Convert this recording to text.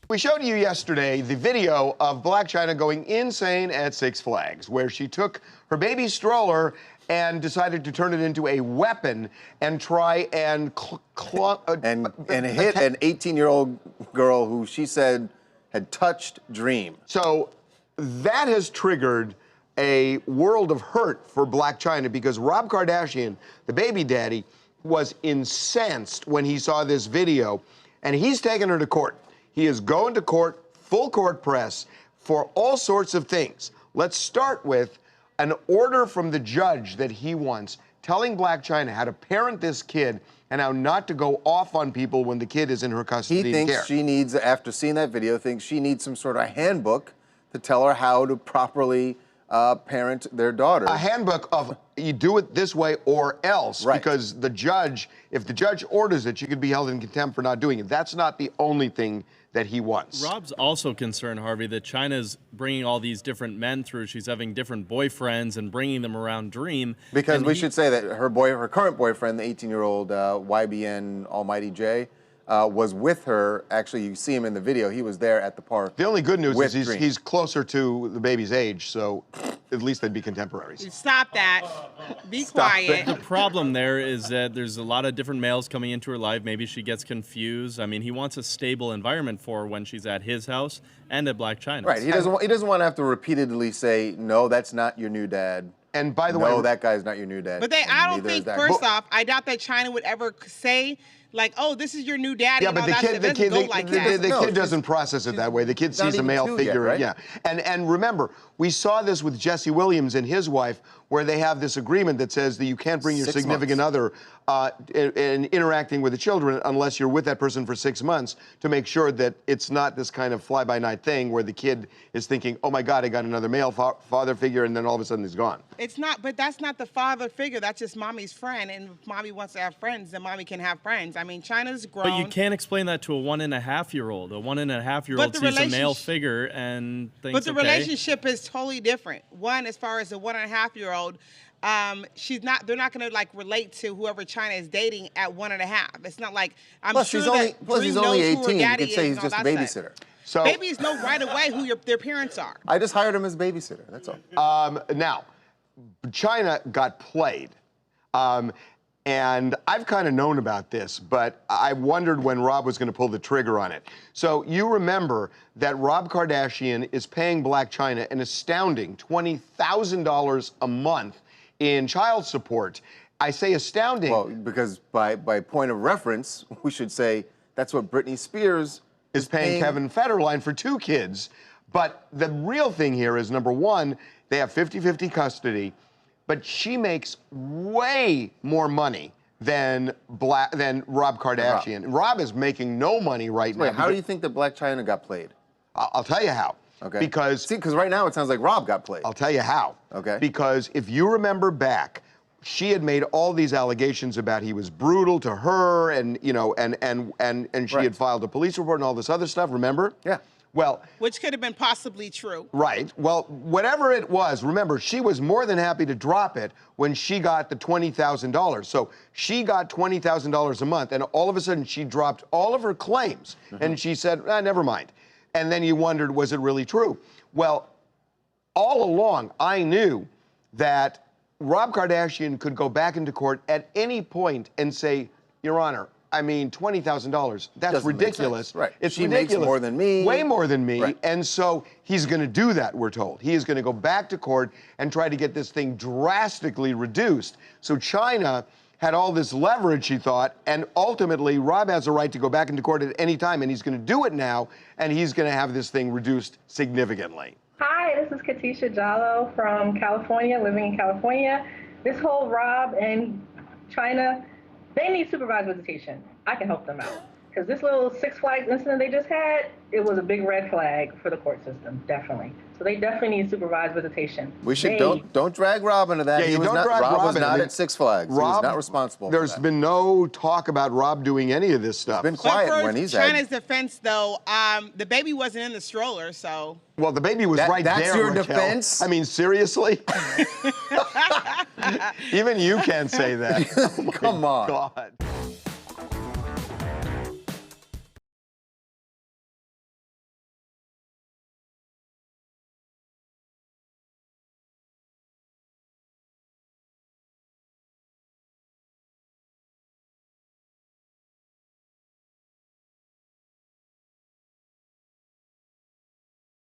We showed you yesterday the video of Blac Chyna going insane at Six Flags, where she took her baby stroller and decided to turn it into a weapon and try and hit an 18-year-old girl who she said had touched Dream. So that has triggered a world of hurt for Blac Chyna because Rob Kardashian, the baby daddy, was incensed when he saw this video, and he's taken her to court. He is going to court, full court press, for all sorts of things. Let's start with an order from the judge that he wants, telling Blac Chyna how to parent this kid and how not to go off on people when the kid is in her custody and care. He thinks she needs, after seeing that video, thinks she needs some sort of handbook to tell her how to properly parent their daughter. A handbook of you do it this way or else, right. Because the judge, if the judge orders it, she could be held in contempt for not doing it. That's not the only thing that he wants. Rob's also concerned, Harvey, that Chyna's bringing all these different men through. She's having different boyfriends and bringing them around Dream. Because we should say that her current boyfriend, the 18-year-old YBN Almighty J, was with her. Actually, you see him in the video. He was there at the park. The only good news is he's closer to the baby's age, so at least they'd be contemporaries. Stop that. Be quiet. The problem there is that there's a lot of different males coming into her life. Maybe she gets confused. I mean, he wants a stable environment for her when she's at his house and at Blac Chyna's. Right. He doesn't want to have to repeatedly say, no, that's not your new dad. And by the way, no, that guy's not your new dad. But I don't think, first off, I doubt that Chyna would ever say, like, oh, this is your new daddy. Yeah, but the kid doesn't process it that way. The kid sees a male figure. Yet, right? Yeah. And remember, we saw this with Jesse Williams and his wife, where they have this agreement that says that you can't bring your significant other in interacting with the children unless you're with that person for 6 months to make sure that it's not this kind of fly-by-night thing where the kid is thinking, oh my God, I got another male father figure, and then all of a sudden he's gone. It's not, but that's not the father figure. That's just mommy's friend, and if mommy wants to have friends, then mommy can have friends. I mean, Chyna's grown. But you can't explain that to a 1.5-year-old. A 1.5-year-old sees a male figure and thinks, but the relationship is totally different. One, as far as the 1.5-year-old, they're not going to like relate to whoever Chyna is dating at 1.5. It's not like, plus he's only 18. You could say he's just a babysitter. So babies know right away who their parents are. I just hired him as babysitter, that's all. Now, Chyna got played. And I've kind of known about this, but I wondered when Rob was going to pull the trigger on it. So you remember that Rob Kardashian is paying Blac Chyna an astounding $20,000 a month in child support. I say astounding. Well, because by point of reference, we should say that's what Britney Spears is paying Kevin Federline for 2 kids. But the real thing here is, number one, they have 50-50 custody. But she makes way more money than Rob Kardashian. Rob is making no money right now. Wait, how do you think that Blac Chyna got played? I'll tell you how. Okay. Because right now it sounds like Rob got played. I'll tell you how. Okay. Because if you remember back, she had made all these allegations about he was brutal to her, and she had filed a police report and all this other stuff. Remember? Yeah. Well, which could have been possibly true. Right. Well, whatever it was, remember, she was more than happy to drop it when she got the $20,000. So she got $20,000 a month, and all of a sudden she dropped all of her claims, and she said, never mind. And then you wondered, was it really true? Well, all along, I knew that Rob Kardashian could go back into court at any point and say, Your Honor, I mean, $20,000, that's ridiculous. Right. It's she ridiculous. Makes more than me. Way more than me. Right. And so he's going to do that, we're told. He is going to go back to court and try to get this thing drastically reduced. So Chyna had all this leverage, she thought, and ultimately Rob has a right to go back into court at any time, and he's going to do it now, and he's going to have this thing reduced significantly. Hi, this is Katisha Jallo from California, living in California. This whole Rob and Chyna, they need supervised visitation. I can help them out. Because this little Six Flags incident they just had, it was a big red flag for the court system, definitely. So they definitely need supervised visitation. We should don't drag Rob into that. Yeah, Rob was not at Six Flags. Rob, he was not responsible. There's been no talk about Rob doing any of this stuff. It's been quiet when he's Chyna's defense, though, the baby wasn't in the stroller, so. Well, the baby was right there. That's your Raquel. defense? I mean, seriously? Even you can't say that. Come on. God.